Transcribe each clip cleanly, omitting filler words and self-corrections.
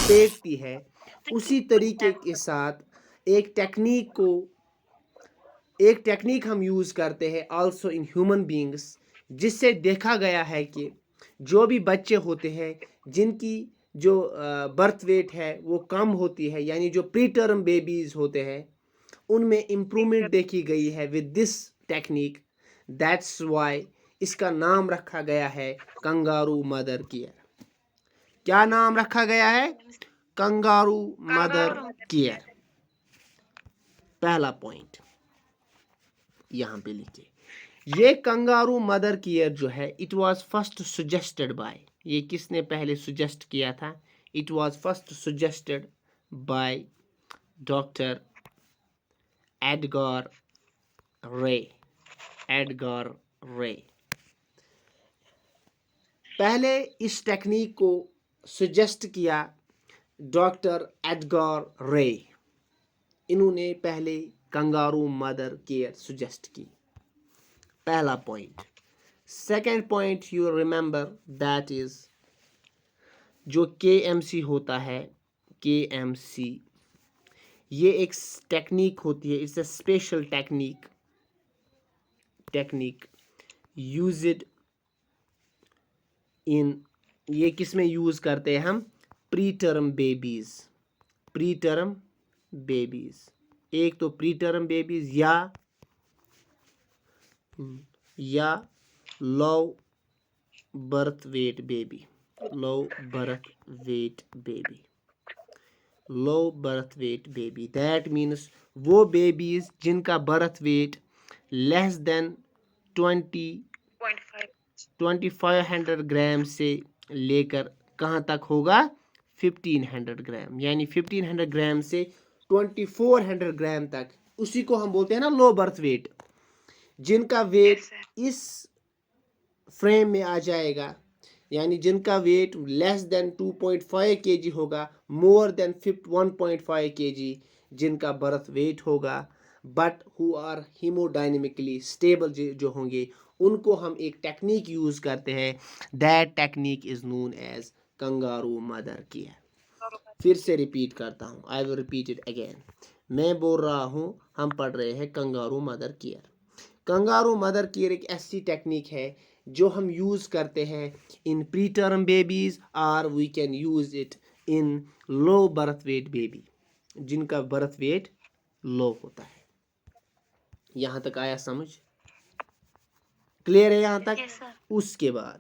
لپیٹتی ہے، اسی طریقے کے ساتھ ایک ٹیکنیک ہم یوز کرتے ہیں آلسو ان ہیومن بینگس، جس سے دیکھا گیا ہے کہ جو بھی بچے ہوتے ہیں جن کی جو برتھ ویٹ ہے وہ کم ہوتی ہے، یعنی جو پری ٹرم بیبیز ہوتے ہیں ان میں امپرومنٹ دیکھی گئی ہے with this technique. That's why اس کا نام رکھا گیا ہے کنگارو مدر کیئر. کیا نام رکھا گیا ہے؟ Kangaroo mother care. پہلا پوائنٹ یہاں پہ لکھے. یہ کنگارو مدر کیئر جو ہے it was first suggested by, یہ کس نے پہلے سجیسٹ کیا تھا؟ It was first suggested by doctor Edgar Ray. پہلے اس ٹیکنیک کو سجیسٹ کیا ڈاکٹر ایڈگار رے. انہوں نے پہلے کنگارو مدر کیئر سجیسٹ کی. پہلا point. Second point you remember that is جو کے ایم سی ہوتا ہے، کے ایم سی یہ ایک ٹیکنیک ہوتی ہے، it's a special technique used in, یہ کس میں یوز کرتے ہیں ہم؟ Preterm babies. ایک تو پری ٹرم بیبیز یا low birth weight baby. That means وہ بیبیز جن کا birth weight less than 2500 gram سے لے کر کہاں تک ہوگا؟ 1500 گرام. یعنی 1500 گرام سے 2400 گرام تک، اسی کو ہم بولتے ہیں نا لو برتھ ویٹ. جن کا ویٹ اس فریم میں آ جائے گا، یعنی جن کا ویٹ لیس دین 2.5 کے جی ہوگا، مور دین 1.5 کے جی جن کا برتھ ویٹ ہوگا، بٹ ہو آر ہیموڈائنمکلی اسٹیبل جو ہوں گے، ان کو ہم ایک ٹیکنیک یوز کرتے ہیں. That technique is known as kangaroo mother care. پھر سے ریپیٹ کرتا ہوں، I will repeat it again. میں بول رہا ہوں ہم پڑھ رہے ہیں kangaroo mother care. Kangaroo mother care ایک ایسی ٹیکنیک ہے جو ہم یوز کرتے ہیں ان پری ٹرم بیبیز، اور we can use it in low birth weight baby جن کا برتھ ویٹ لو ہوتا ہے. یہاں تک آیا سمجھ؟ کلیئر ہے یہاں تک؟ اس کے بعد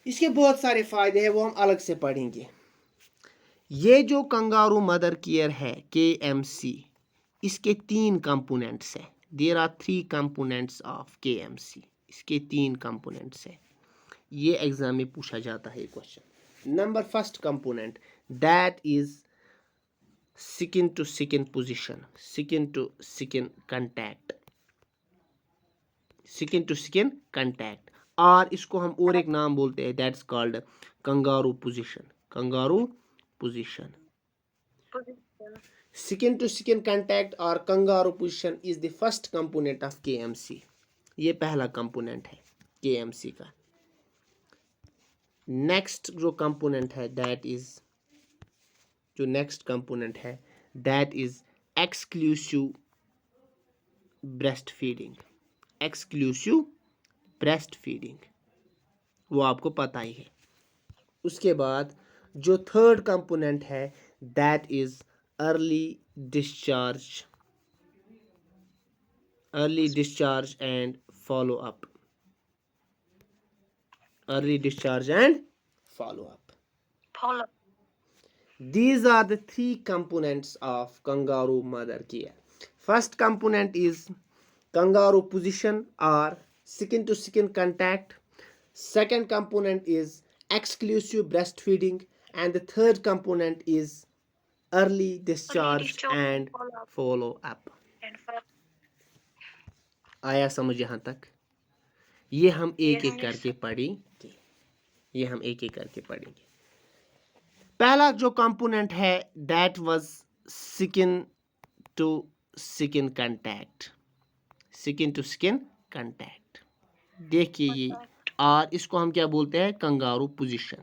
اس کے بہت سارے فائدے ہیں، وہ ہم الگ سے پڑھیں گے. یہ جو کنگارو مدر کیئر ہے کے ایم سی، اس کے 3 کمپوننٹس ہیں. There are 3 components of K M سی. اس کے 3 کمپوننٹس ہیں. یہ ایگزام میں پوچھا جاتا ہے یہ question. Number first component that is سکن ٹو سکن position, skin to skin contact, اور اس کو ہم اور ایک نام بولتے ہیں، that's called kangaroo position. Skin to skin contact اور kangaroo position is the first component of K M C. یہ پہلا کمپوننٹ ہے کے ایم سی کا. نیکسٹ جو کمپوننٹ ہے that is exclusive breast feeding. وہ آپ کو پتہ ہی ہے. اس کے بعد جو تھرڈ کمپوننٹ ہے that is early discharge and follow up. These are the 3 components of kangaroo mother care. First component is kangaroo position or skin to skin contact. Second component is exclusive breastfeeding, and the third component is early discharge and follow up. آیا سمجھ یہاں تک؟ یہ ہم ایک ایک کر کے پڑھیں گے. پہلا جو کمپوننٹ ہے دیٹ واز سکن ٹو سکن کنٹیکٹ. دیکھیے یہ، اور اس کو ہم کیا بولتے ہیں؟ کنگارو position.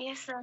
yes, sir.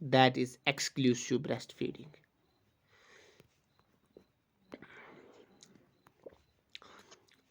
that is exclusive breastfeeding.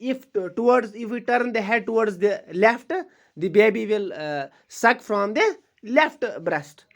if we turn the head towards the left, the baby will suck from the left breast।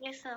Yes, sir.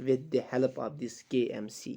with the help of this KMC।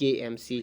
KMC।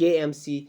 KMC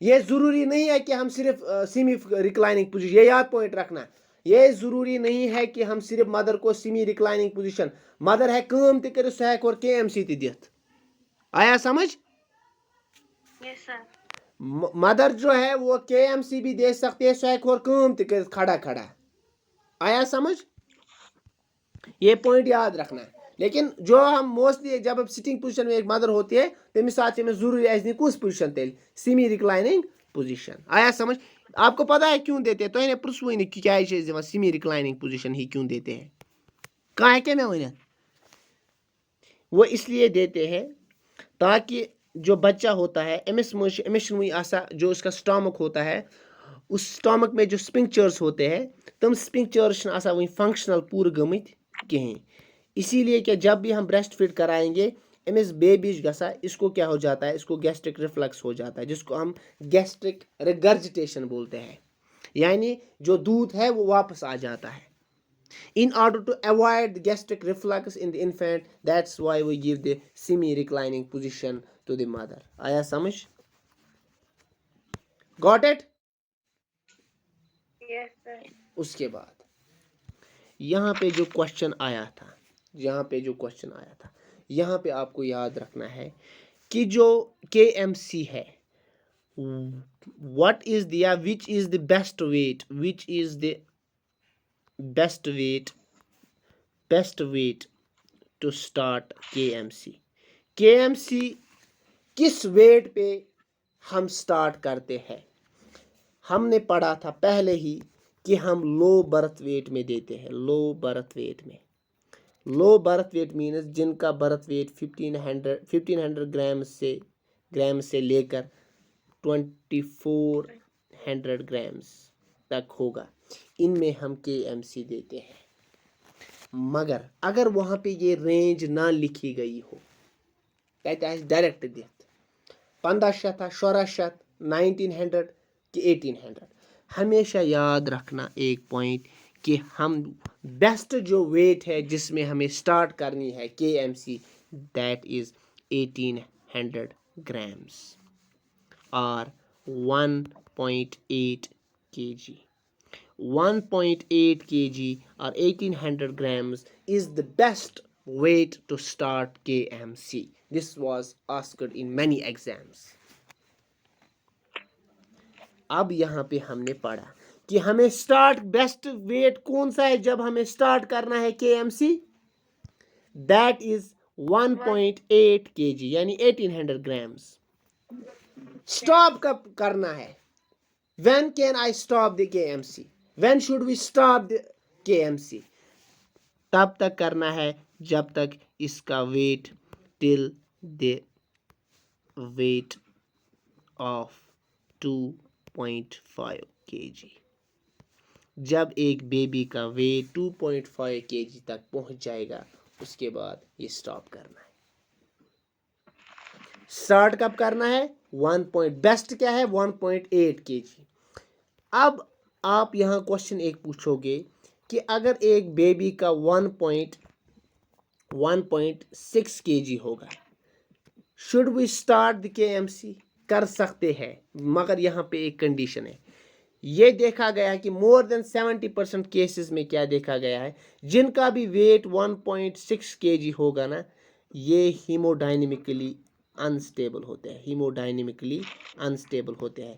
یہ ضروری نہیں ہے کہ ہم صرف semi ریکلائننگ position, یہ یاد point رکھنا، یہ ضروری نہیں ہے کہ ہم صرف مدر کو سیمی ریکلائننگ پوزیشن، مدر ہے کام تہ کر سہ ہیک اور کے ایم سی تہ دتھ. آیا سمجھ؟ Yes, sir. مدر جو ہے وہ کے ایم سی بھی دے سکتے ہیں، سہ ہیک اور کام تہ کر کھڑا کھڑا. آیا سمجھ؟ یہ پوائنٹ یاد رکھنا ہے. لیکن جو ہم موسٹلی جب اب سٹنگ پوزیشن میں ایک مدر ہوتی ہے تمہیں ساتھ میں ضروری ایسے کس پوزیشن تیل سیمی ریکلائننگ پوزیشن. آیا سمجھ؟ آپ کو پتا ہے کیوں دیتے ہیں تو انہیں پرسوئی نہیں کیا دِوان سیمی ریکلائننگ پوزیشن ہی کیوں دیتے ہیں کہاں ہے کیا میں ونت وہ اس لیے دیتے ہیں تاکہ جو بچہ ہوتا ہے امس وی آسا جو اس کا سٹامک ہوتا ہے اس سٹامک میں جو سپنکچرز ہوتے ہیں تم سپنکچرز آسا وی فنکشنل پور گمت کہیں. اسی لیے کہ جب بھی ہم بریسٹ فیڈ کرائیں گے امس بیبیج گسا اس کو کیا ہو جاتا ہے، اس کو گیسٹرک ریفلکس ہو جاتا ہے جس کو ہم گیسٹرک ریگرجیٹیشن بولتے ہیں، یعنی جو دودھ ہے وہ واپس آ جاتا ہے. In order to avoid the gastric reflux in the infant, that's why we give the semi-reclining position to the mother. آیا سمجھ؟ Got it? Yes, sir. اس کے بعد یہاں پہ جو کوشچن آیا تھا یہاں پہ آپ کو یاد رکھنا ہے کہ جو کے ایم سی ہے what is the which is the best weight to start KMC. KMC کس ویٹ پہ ہم سٹارٹ کرتے ہیں؟ ہم نے پڑھا تھا پہلے ہی کہ ہم لو برتھ ویٹ میں دیتے ہیں. لو برتھ ویٹ مینز جن کا برتھ ویٹ 1500 گرام سے لے کر 2400 گرامز تک ہوگا، ان میں ہم کے ایم سی دیتے ہیں. مگر اگر وہاں پہ یہ رینج نہ لکھی گئی ہو ڈائریکٹ دتھ 1500 1600 1900 کہ 1800، ہمیشہ یاد رکھنا ایک پوائنٹ کہ ہم بیسٹ جو ویٹ ہے جس میں ہمیں سٹارٹ کرنی ہے K M C that is 1800 grams اور 1.8 kg. 1.8 kg or 1800 grams is the best weight to start KMC. This was asked in many exams. اب یہاں پہ ہم نے پڑھا کہ ہمیں سٹارٹ بیسٹ ویٹ کون سا ہے جب ہمیں سٹارٹ کرنا ہے KMC. That is 1.8 kg یعنی 1800 grams. Stop کب کرنا ہے؟ When can I stop the KMC? When should we stop the KMC? تب تک کرنا ہے جب تک اس کا wait till the weight of 2.5 kg. جب ایک بیبی کا ویٹ 2.5 kg تک پہنچ جائے گا اس کے بعد یہ سٹاپ کرنا ہے. سٹارٹ کب کرنا ہے؟ بیسٹ کیا ہے 1.8 kg. اب آپ یہاں کوشچن ایک پوچھو گے کہ اگر ایک بیبی کا 1.6 kg ہوگا should we start the KMC؟ کر سکتے ہیں مگر یہاں پہ ایک کنڈیشن ہے. یہ دیکھا گیا ہے کہ مور دین 70% کیسز میں کیا دیکھا گیا ہے جن کا بھی ویٹ 1.6 kg ہوگا نا یہ ہیموڈائنمکلی انسٹیبل ہوتے ہیں.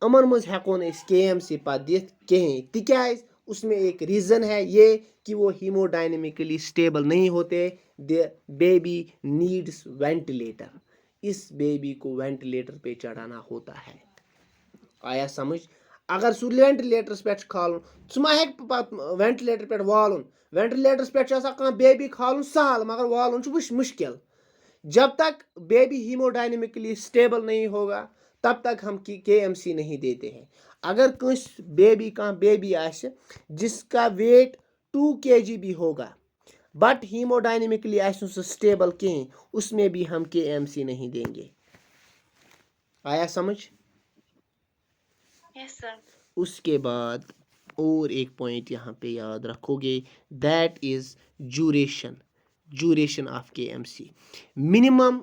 امن مز ہیکو اس کے ایم سی پتہ دتھ کہیں تکیاز اس میں ایک ریزن ہے یہ کہ وہ ہیموڈائنمکلی اسٹیبل نہیں ہوتے. دی بیبی نیڈس وینٹیلیٹر، اس بیبی کو وینٹیلیٹر پہ چڑھانا ہوتا ہے. آیا سمجھ؟ اگر سہ وینٹیلیٹرس پہ کھالن سہ ما ہیک پتہ وینٹیلیٹر پہ والن. وینٹیلیٹرس پہ آسان بیبی کھالن سہل مگر والن مشکل. جب تک بیبی ہیموڈائنمکلی اسٹیبل نہیں ہوگا تب تک ہم کے ایم سی نہیں دیتے ہیں. اگر کانٛہہ بیبی آسہِ جس کا ویٹ 2 kg بھی ہوگا بٹ ہیموڈائنمکلی آسہِ نہٕ سُہ اسٹیبل کہیں اس میں بھی ہم کے ایم سی نہیں دیں گے. آیا سمجھ؟ Yes, sir. اس کے بعد اور ایک پوائنٹ یہاں پہ یاد رکھو گے that is duration of K M C. Minimum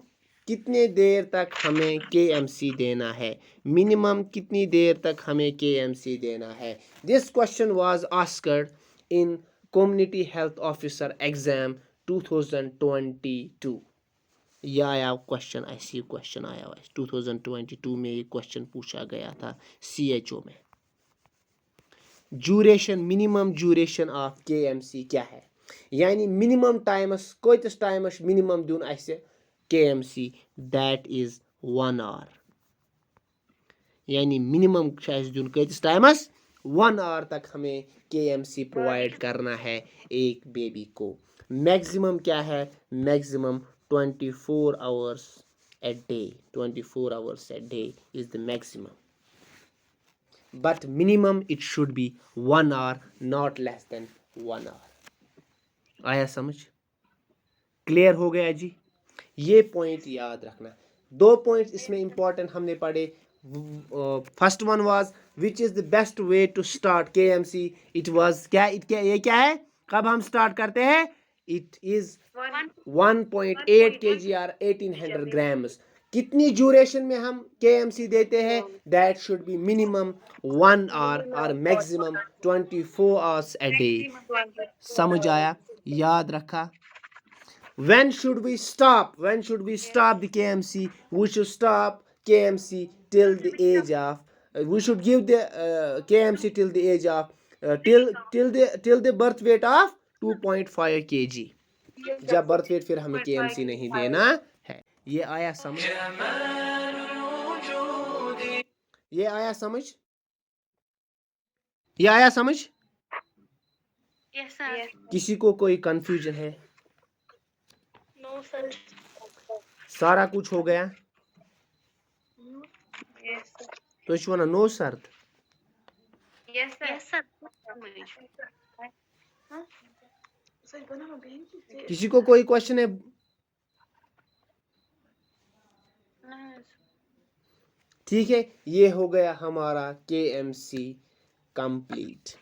کتنے دیر تک ہمیں KMC دینا ہے, منیمم کتنی دیر تک ہمیں KMC دینا ہے. This question was asked in community health officer exam 2022. یہ آیا کوشچن, ایسی کوشچن آیا 2022 میں, یہ کوشچن پوچھا گیا تھا CHO میں. جوریشن, منیمم جوریشن آف KMC کیا ہے, یعنی منیمم ٹائمس کۭتِس ٹائمس منیمم دیُن اَسہِ KMC, دیٹ از 1 hour. یعنی منیمم چھُ اَسہِ دیُن کۭتِس ٹائمس, 1 hour تک ہمیں KMC پرووائڈ کرنا ہے ایک بیبی کو. میکسیمم کیا ہے, maximum 24 hours a day. 24 hours a day is the maximum. But minimum it should be 1 hour, not less than 1 hour. آیا سمجھ, کلیئر ہو گیا جی. یہ پوائنٹ یاد رکھنا. 2 پوائنٹ اس میں امپورٹنٹ ہم نے پڑھے. First one was which is the best way to start KMC. It was کیا, یہ کیا ہے, کب ہم اسٹارٹ کرتے ہیں, it is 1.8 kg or 1800 grams. کتنی جوریشن میں ہم KMC دیتے ہیں, that should be minimum 1 hour اور میکسیمم 24 hours a day. سمجھ آیا, یاد رکھا. When should we stop? When should we stop the KMC? We should stop KMC till the age of. We should give the KMC till the age of till the birth weight of 2.5 kg. جب birth wait پھر ہمیں KMC نہیں دینا ہے. یہ آیا سمجھ, یہ آیا سمجھ, یہ آیا سمجھ. Yes, sir. کسی کو کوئی کنفیوژن ہے, No, sir. سارا کچھ ہو گیا, Yes, sir. تو چھو نا نو سرد. Yes, sir. Yes, sir. کسی کو کوئی کوشچن ہے, ٹھیک ہے. یہ ہو گیا ہمارا KMC کمپلیٹ.